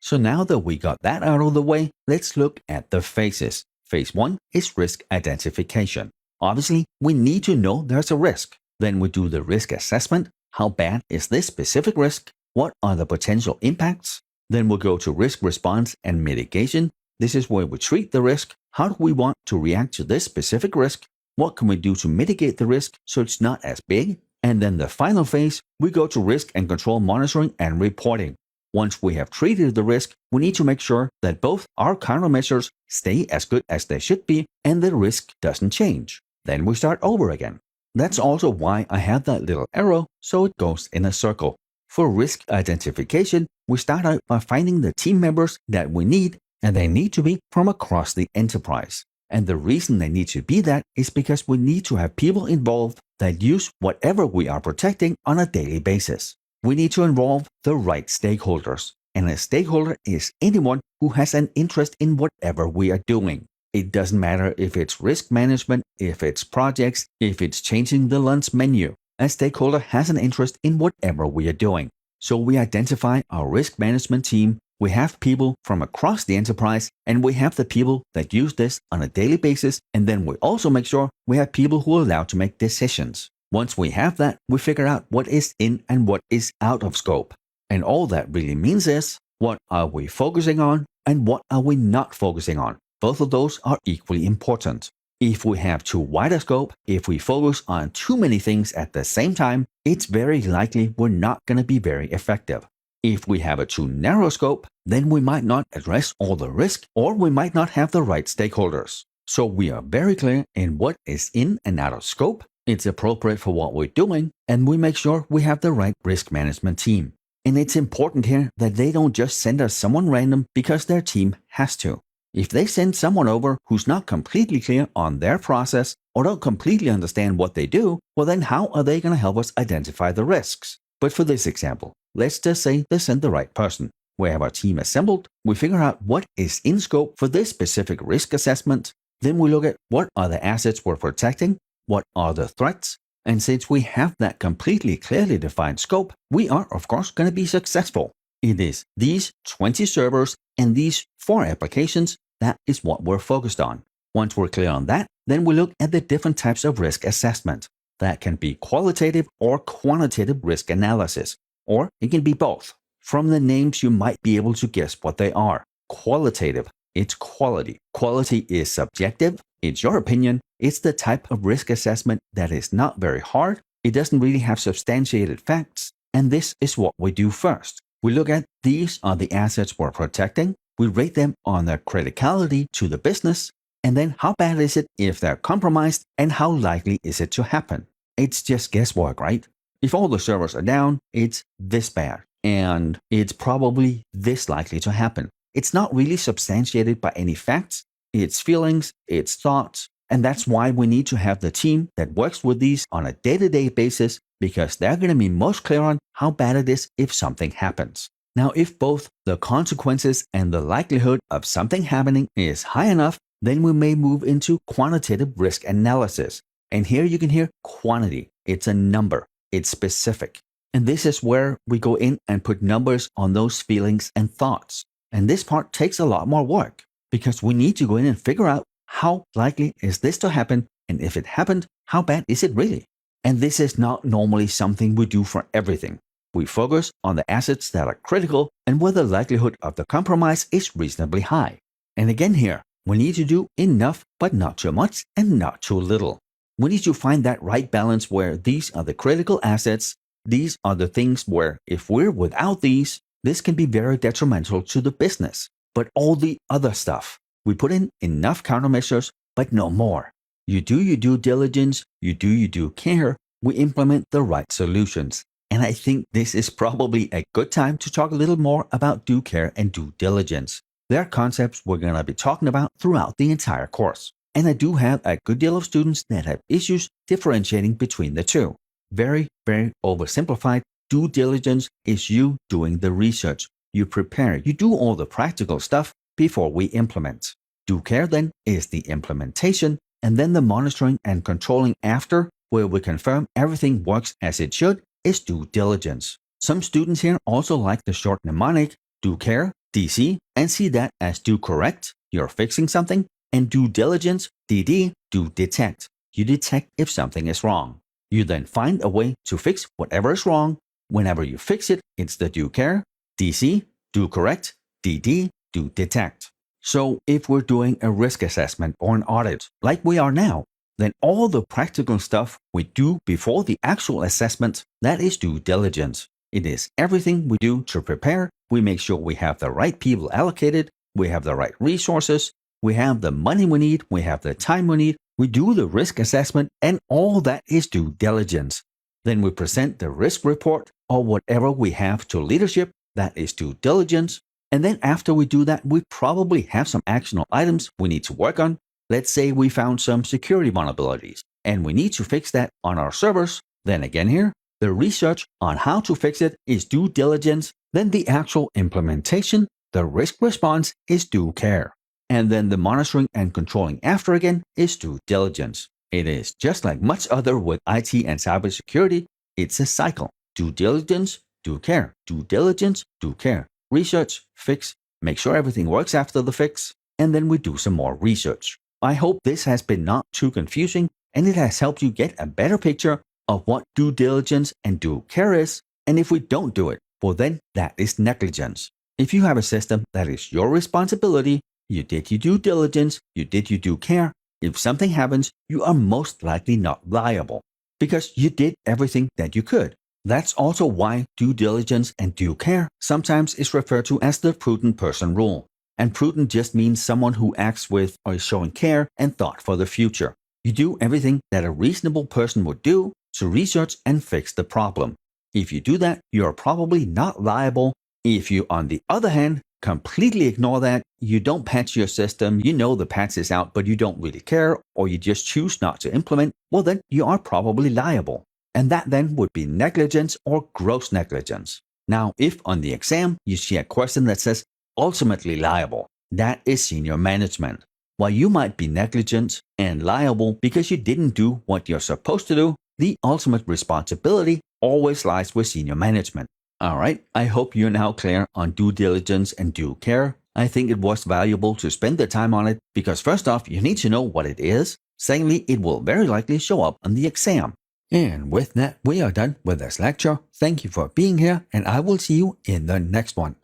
So now that we got that out of the way, let's look at the phases. Phase 1 is risk identification. Obviously, we need to know there's a risk. Then we do the risk assessment. How bad is this specific risk? What are the potential impacts? Then we'll go to risk response and mitigation. This is where we treat the risk. How do we want to react to this specific risk? What can we do to mitigate the risk so it's not as big? And then the final phase, we go to risk and control monitoring and reporting. Once we have treated the risk, we need to make sure that both our countermeasures stay as good as they should be and the risk doesn't change. Then we start over again. That's also why I have that little arrow so it goes in a circle. For risk identification, we start out by finding the team members that we need, and they need to be from across the enterprise. And the reason they need to be that is because we need to have people involved that use whatever we are protecting on a daily basis. We need to involve the right stakeholders. And a stakeholder is anyone who has an interest in whatever we are doing. It doesn't matter if it's risk management, if it's projects, if it's changing the lunch menu. A stakeholder has an interest in whatever we are doing. So we identify our risk management team. We have people from across the enterprise, and we have the people that use this on a daily basis. And then we also make sure we have people who are allowed to make decisions. Once we have that, we figure out what is in and what is out of scope. And all that really means is, what are we focusing on and what are we not focusing on? Both of those are equally important. If we have too wide a scope, if we focus on too many things at the same time, it's very likely we're not going to be very effective. If we have a too narrow scope, then we might not address all the risk or we might not have the right stakeholders. So we are very clear in what is in and out of scope. It's appropriate for what we're doing, and we make sure we have the right risk management team. And it's important here that they don't just send us someone random because their team has to. If they send someone over who's not completely clear on their process or don't completely understand what they do, well then how are they going to help us identify the risks? But for this example, let's just say they send the right person. We have our team assembled, we figure out what is in scope for this specific risk assessment, then we look at what are the assets we're protecting, what are the threats, and since we have that completely clearly defined scope, we are of course going to be successful. It is these 20 servers and these 4 applications, that is what we're focused on. Once we're clear on that, then we look at the different types of risk assessment. That can be qualitative or quantitative risk analysis, or it can be both. From the names, you might be able to guess what they are. Qualitative, it's quality. Quality is subjective, it's your opinion. It's the type of risk assessment that is not very hard. It doesn't really have substantiated facts. And this is what we do first. We look at these are the assets we're protecting. We rate them on their criticality to the business. And then how bad is it if they're compromised and how likely is it to happen? It's just guesswork, right? If all the servers are down, it's this bad. And it's probably this likely to happen. It's not really substantiated by any facts. It's feelings, it's thoughts. And that's why we need to have the team that works with these on a day-to-day basis because they're going to be most clear on how bad it is if something happens. Now, if both the consequences and the likelihood of something happening is high enough, then we may move into quantitative risk analysis. And here you can hear quantity. It's a number. It's specific. And this is where we go in and put numbers on those feelings and thoughts. And this part takes a lot more work because we need to go in and figure out how likely is this to happen, and if it happened, how bad is it really? And this is not normally something we do for everything. We focus on the assets that are critical and where the likelihood of the compromise is reasonably high. And again here, we need to do enough but not too much and not too little. We need to find that right balance where these are the critical assets. These are the things where if we're without these, this can be very detrimental to the business. But all the other stuff, we put in enough countermeasures, but no more. You do your due diligence, you do your due care, we implement the right solutions. And I think this is probably a good time to talk a little more about due care and due diligence. They're concepts we're going to be talking about throughout the entire course. And I do have a good deal of students that have issues differentiating between the two. Very, very oversimplified, due diligence is you doing the research. You prepare, you do all the practical stuff before we implement. Due care then is the implementation and then the monitoring and controlling after, where we confirm everything works as it should, is due diligence. Some students here also like the short mnemonic, due care, DC, and see that as do correct, you're fixing something, and due diligence, DD, do detect. You detect if something is wrong. You then find a way to fix whatever is wrong. Whenever you fix it, it's the do care, DC, do correct, DD, do detect. So if we're doing a risk assessment or an audit, like we are now, then all the practical stuff we do before the actual assessment, that is due diligence. It is everything we do to prepare. We make sure we have the right people allocated, we have the right resources, we have the money we need, we have the time we need, we do the risk assessment, and all that is due diligence. Then we present the risk report or whatever we have to leadership, that is due diligence. And then after we do that, we probably have some actionable items we need to work on. Let's say we found some security vulnerabilities and we need to fix that on our servers. Then again here, the research on how to fix it is due diligence. Then the actual implementation, the risk response, is due care. And then the monitoring and controlling after again is due diligence. It is just like much other with IT and cybersecurity. It's a cycle. Due diligence, due care, due diligence, due care. Research, fix, make sure everything works after the fix, and then we do some more research. I hope this has been not too confusing and it has helped you get a better picture of what due diligence and due care is. And if we don't do it, well then that is negligence. If you have a system that is your responsibility, you did your due diligence, you did your due care, if something happens, you are most likely not liable because you did everything that you could. That's also why due diligence and due care sometimes is referred to as the prudent person rule. And prudent just means someone who acts with or is showing care and thought for the future. You do everything that a reasonable person would do to research and fix the problem. If you do that, you are probably not liable. If you, on the other hand, completely ignore that, you don't patch your system, you know the patch is out but you don't really care, or you just choose not to implement, well then you are probably liable. And that then would be negligence or gross negligence. Now, if on the exam you see a question that says ultimately liable, that is senior management. While you might be negligent and liable because you didn't do what you're supposed to do, the ultimate responsibility always lies with senior management. Alright, I hope you're now clear on due diligence and due care. I think it was valuable to spend the time on it because first off, you need to know what it is. Secondly, it will very likely show up on the exam. And with that, we are done with this lecture. Thank you for being here, and I will see you in the next one.